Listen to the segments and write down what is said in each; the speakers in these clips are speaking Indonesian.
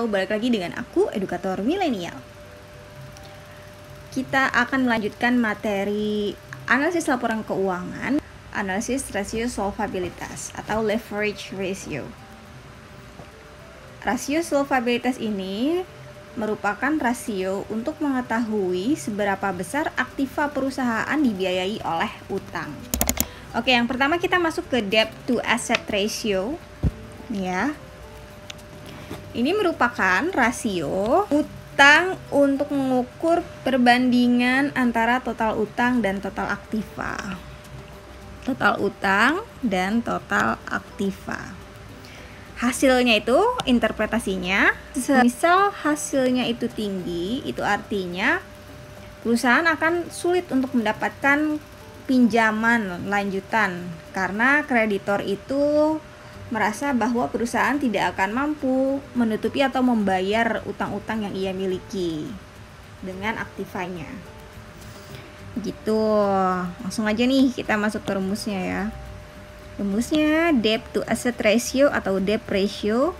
Halo, balik lagi dengan aku, edukator milenial. Kita akan melanjutkan materi analisis laporan keuangan, analisis rasio solvabilitas atau leverage ratio. Rasio solvabilitas ini merupakan rasio untuk mengetahui seberapa besar aktiva perusahaan dibiayai oleh utang. Oke, yang pertama kita masuk ke debt to asset ratio. Ya. Ini merupakan rasio utang untuk mengukur perbandingan antara total utang dan total aktiva. Total utang dan total aktiva. Hasilnya itu, interpretasinya, misal hasilnya itu tinggi, itu artinya perusahaan akan sulit untuk mendapatkan pinjaman lanjutan karena kreditor itu merasa bahwa perusahaan tidak akan mampu menutupi atau membayar utang-utang yang ia miliki dengan aktivanya. Gitu. Langsung aja nih kita masuk ke rumusnya ya. Rumusnya debt to asset ratio atau debt ratio,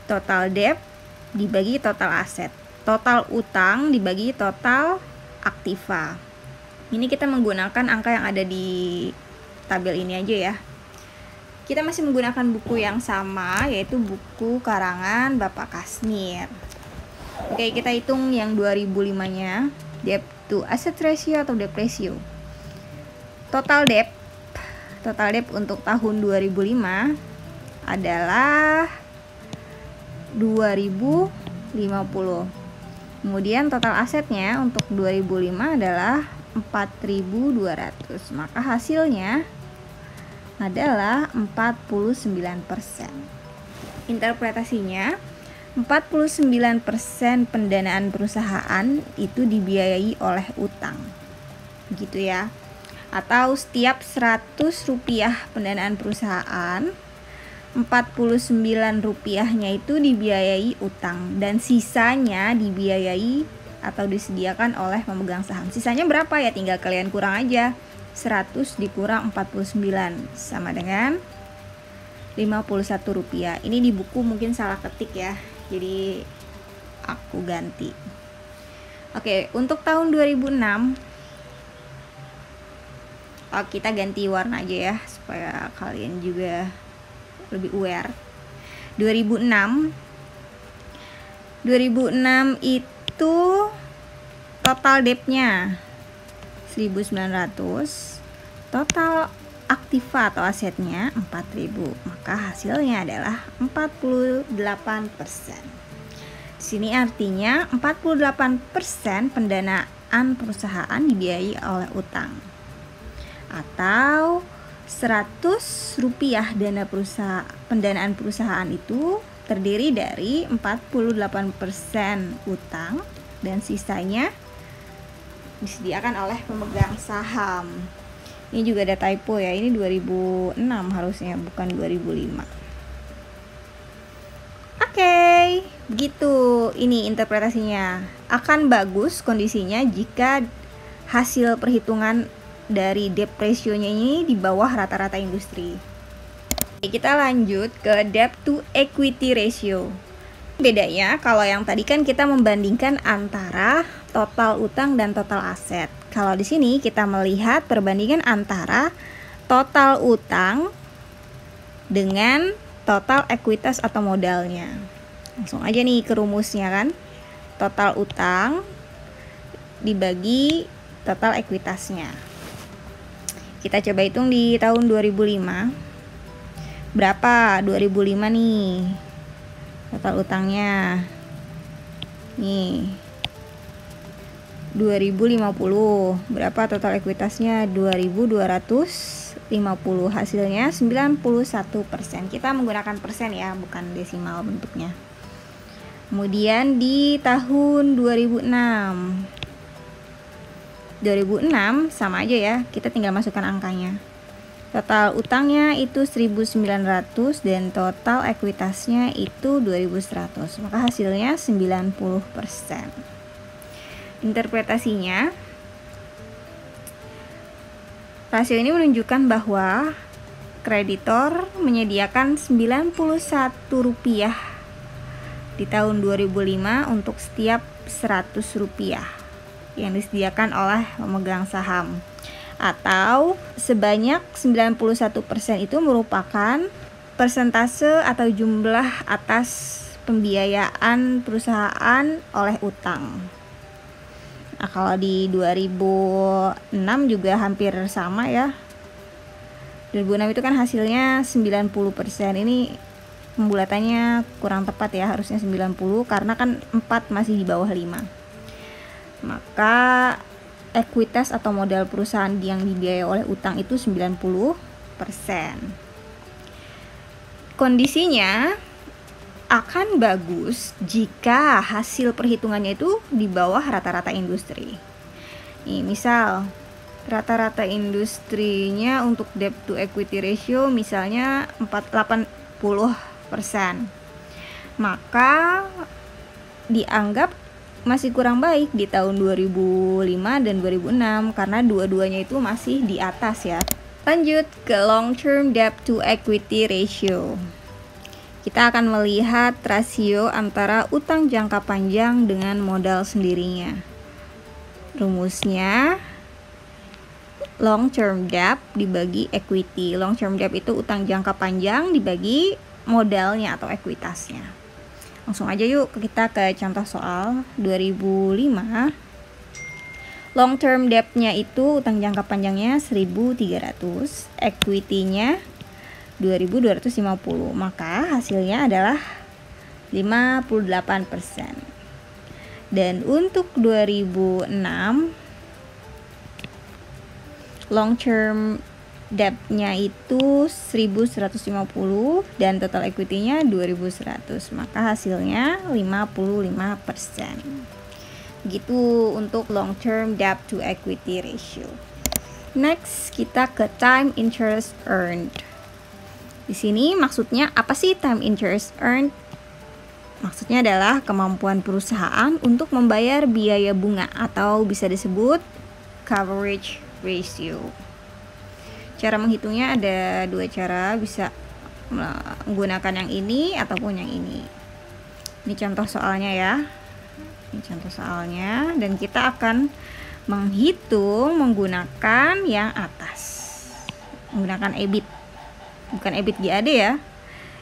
total debt dibagi total aset. Total utang dibagi total aktiva. Ini kita menggunakan angka yang ada di tabel ini aja ya. Kita masih menggunakan buku yang sama, yaitu buku karangan Bapak Kasmir. Oke, kita hitung yang 2005-nya, debt to asset ratio atau debt ratio. Total debt untuk tahun 2005 adalah 2050. Kemudian total asetnya untuk 2005 adalah 4.200. Maka hasilnya adalah 49%. Interpretasinya, 49% pendanaan perusahaan itu dibiayai oleh utang. Gitu ya. Atau setiap 100 rupiah pendanaan perusahaan, 49 rupiahnya itu dibiayai utang dan sisanya dibiayai atau disediakan oleh pemegang saham. Sisanya berapa ya? Tinggal kalian kurang aja. 100 dikurang 49 sama dengan 51 rupiah. Ini di buku mungkin salah ketik ya, jadi aku ganti. Oke, untuk tahun 2006 kita ganti warna aja ya supaya kalian juga lebih aware. 2006 itu total debt-nya 1.900, total aktiva atau asetnya 4.000, maka hasilnya adalah 48%. Sini artinya 48% pendanaan perusahaan dibiayai oleh utang. Atau 100 rupiah dana pendanaan perusahaan itu terdiri dari 48% utang dan sisanya disediakan oleh pemegang saham. Ini juga ada typo ya, ini 2006 harusnya, bukan 2005. Oke, begitu. Ini interpretasinya. Akan bagus kondisinya jika hasil perhitungan dari debt ratio-nya ini di bawah rata-rata industri. Kita lanjut ke debt to equity ratio. Bedanya kalau yang tadi kan kita membandingkan antara total utang dan total aset. Kalau di sini kita melihat perbandingan antara total utang dengan total ekuitas atau modalnya. Langsung aja nih ke rumusnya kan. Total utang dibagi total ekuitasnya. Kita coba hitung di tahun 2005. Berapa 2005 nih? Total utangnya nih 2050. Berapa total ekuitasnya? 2250. Hasilnya 91%. Kita menggunakan persen ya, bukan desimal bentuknya. Kemudian di tahun 2006 sama aja ya, kita tinggal masukkan angkanya. Total utangnya itu 1.900 dan total ekuitasnya itu 2.100. Maka hasilnya 90%. Interpretasinya, rasio ini menunjukkan bahwa kreditor menyediakan 91 rupiah di tahun 2005 untuk setiap 100 rupiah yang disediakan oleh pemegang saham, atau sebanyak 91% itu merupakan persentase atau jumlah atas pembiayaan perusahaan oleh utang. Nah, kalau di 2006 juga hampir sama ya. 2006 itu kan hasilnya 90%. Ini pembulatannya kurang tepat ya, harusnya 90 karena kan 4 masih di bawah 5. Maka ekuitas atau modal perusahaan yang dibiayai oleh utang itu 90%. Kondisinya akan bagus jika hasil perhitungannya itu di bawah rata-rata industri. Nih, misal rata-rata industrinya untuk debt to equity ratio misalnya 80%. Maka dianggap masih kurang baik di tahun 2005 dan 2006 karena dua-duanya itu masih di atas ya. Lanjut ke long term debt to equity ratio. Kita akan melihat rasio antara utang jangka panjang dengan modal sendirinya. Rumusnya long term debt dibagi equity. Long term debt itu utang jangka panjang dibagi modalnya atau ekuitasnya. Langsung aja yuk kita ke contoh soal 2005. Long term debt-nya itu utang jangka panjangnya 1.300, equity-nya 2.250, maka hasilnya adalah 58%. Dan untuk 2006 long term debt-nya itu 1.150 dan total equity-nya 2.100, maka hasilnya 55%. Gitu untuk long term debt to equity ratio. Next, kita ke time interest earned. Di sini maksudnya apa sih time interest earned? Maksudnya adalah kemampuan perusahaan untuk membayar biaya bunga atau bisa disebut coverage ratio. Cara menghitungnya ada dua cara, bisa menggunakan yang ini ataupun yang ini. Ini contoh soalnya ya. Ini contoh soalnya dan kita akan menghitung menggunakan yang atas. Menggunakan EBIT. Bukan EBIT GAD ya.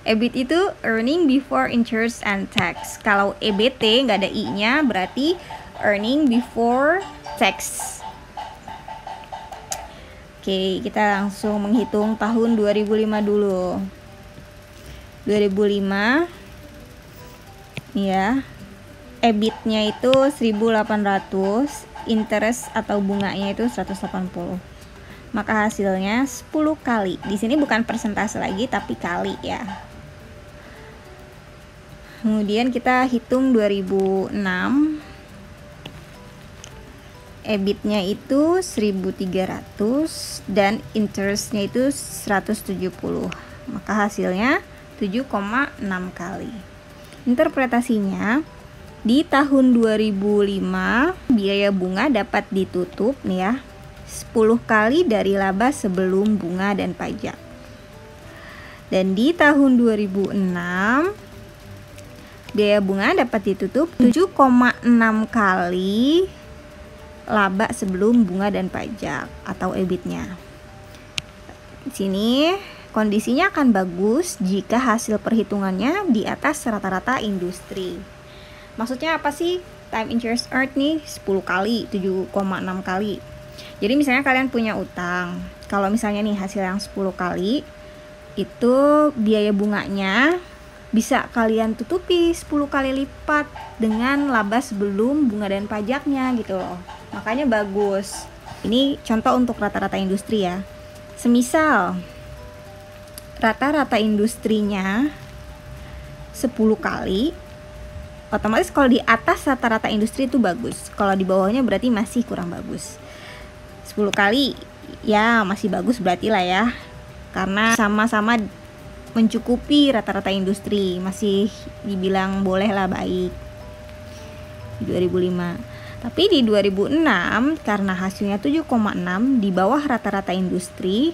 EBIT itu earning before interest and tax. Kalau EBT nggak ada I-nya berarti earning before tax. Oke, kita langsung menghitung tahun 2005 dulu. 2005 ya. EBIT-nya itu 1.800, interest atau bunganya itu 180. Maka hasilnya 10 kali. Di sini bukan persentase lagi tapi kali ya. Kemudian kita hitung 2006. EBIT-nya itu 1.300 dan interest-nya itu 170. Maka hasilnya 7,6 kali. Interpretasinya di tahun 2005 biaya bunga dapat ditutup nih ya 10 kali dari laba sebelum bunga dan pajak. Dan di tahun 2006 biaya bunga dapat ditutup 7,6 kali laba sebelum bunga dan pajak atau EBIT-nya. Di sini kondisinya akan bagus jika hasil perhitungannya di atas rata-rata industri. Maksudnya apa sih time interest earned nih? 10 kali, 7,6 kali. Jadi misalnya kalian punya utang, kalau misalnya nih hasil yang 10 kali, itu biaya bunganya bisa kalian tutupi 10 kali lipat dengan laba sebelum bunga dan pajaknya gitu loh. Makanya bagus. Ini contoh untuk rata-rata industri ya. Semisal rata-rata industrinya 10 kali, otomatis kalau di atas rata-rata industri itu bagus. Kalau di bawahnya berarti masih kurang bagus. 10 kali ya masih bagus berarti lah ya, karena sama-sama mencukupi rata-rata industri, masih dibilang boleh lah baik di 2005. Tapi di 2006 karena hasilnya 7,6 di bawah rata-rata industri,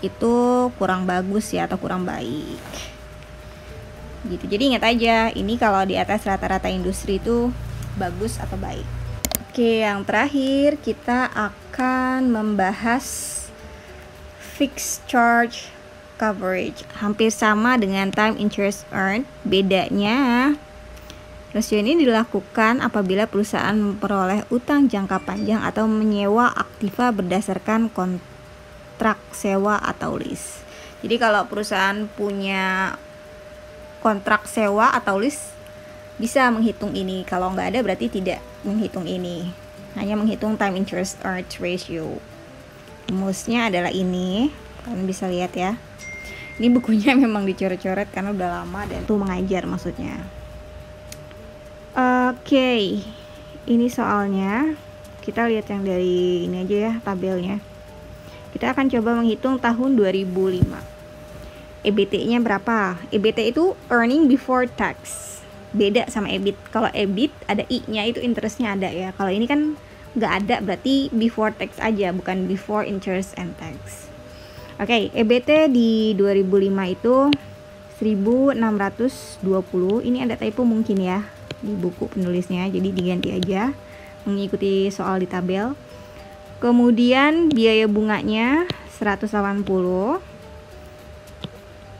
itu kurang bagus ya atau kurang baik. gitu. Jadi ingat aja, ini kalau di atas rata-rata industri itu bagus atau baik. Oke, yang terakhir kita akan membahas fixed charge coverage. Hampir sama dengan time interest earned. Bedanya, rasio ini dilakukan apabila perusahaan memperoleh utang jangka panjang atau menyewa aktiva berdasarkan kontrak sewa atau lease. Jadi kalau perusahaan punya kontrak sewa atau lease bisa menghitung ini. Kalau nggak ada berarti tidak menghitung ini. Hanya menghitung time interest earned ratio. Rumusnya adalah ini. Kalian bisa lihat ya. Ini bukunya memang dicoret-coret karena udah lama dan tuh mengajar maksudnya. Oke. Ini soalnya. Kita lihat yang dari ini aja ya, tabelnya. Kita akan coba menghitung tahun 2005. EBT-nya berapa? EBT itu earning before tax. Beda sama EBIT. Kalau EBIT ada I-nya, itu interestnya ada ya. Kalau ini kan nggak ada, berarti before tax aja, bukan before interest and tax. Oke, EBT di 2005 itu 1.620. Ini ada typo mungkin ya di buku penulisnya, jadi diganti aja mengikuti soal di tabel. Kemudian biaya bunganya 180.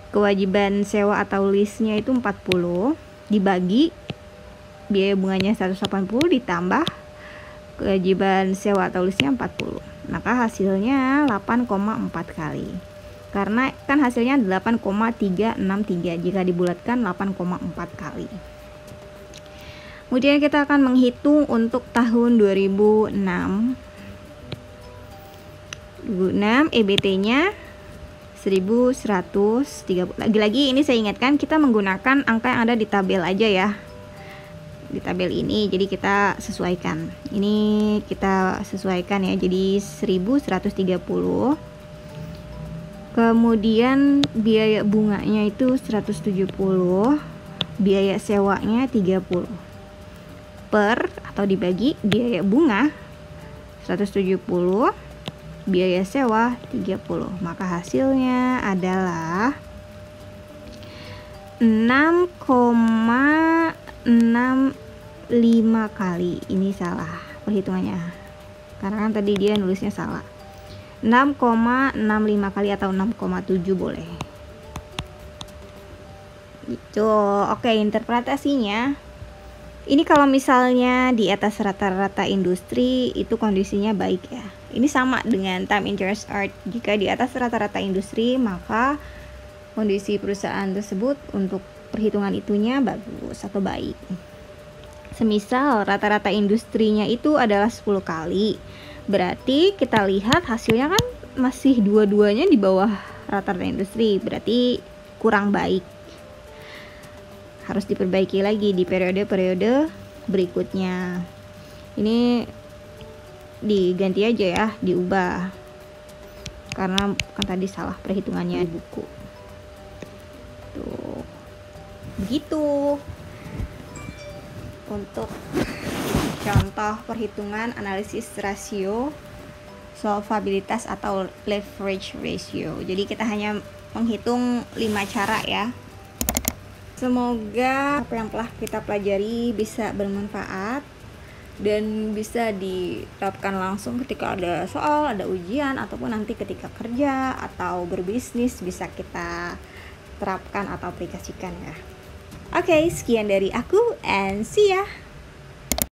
Kewajiban sewa atau lease-nya itu 40. Dibagi biaya bunganya 180 ditambah kewajiban sewa atau lease-nya 40. Maka hasilnya 8,4 kali. Karena kan hasilnya 8,363, jika dibulatkan 8,4 kali. Kemudian kita akan menghitung untuk tahun 2006. 2006 EBT-nya 1130. Lagi-lagi ini saya ingatkan, kita menggunakan angka yang ada di tabel aja ya. Di tabel ini, jadi kita sesuaikan. Ini kita sesuaikan ya, jadi 1130. Kemudian biaya bunganya itu 170, biaya sewanya 30. Per atau dibagi biaya bunga 170, biaya sewa 30. Maka hasilnya adalah 6,65 kali. Ini salah perhitungannya, karena kan tadi dia nulisnya salah. 6,65 kali atau 6,7 boleh. Gitu. Oke, interpretasinya. Ini kalau misalnya di atas rata-rata industri itu kondisinya baik ya. Ini sama dengan time interest earned. Jika di atas rata-rata industri, maka kondisi perusahaan tersebut untuk perhitungan itunya bagus atau baik. Semisal rata-rata industrinya itu adalah 10 kali. Berarti kita lihat hasilnya kan masih dua-duanya di bawah rata-rata industri. Berarti kurang baik. Harus diperbaiki lagi di periode-periode berikutnya. Ini diganti aja ya, diubah. Karena kan tadi salah perhitungannya di buku. Tuh. Begitu. Untuk contoh perhitungan analisis rasio solvabilitas atau leverage ratio. Jadi kita hanya menghitung 5 cara ya. Semoga apa yang telah kita pelajari bisa bermanfaat dan bisa diterapkan langsung ketika ada soal, ada ujian, ataupun nanti ketika kerja atau berbisnis bisa kita terapkan atau aplikasikan ya. Oke, sekian dari aku and see ya.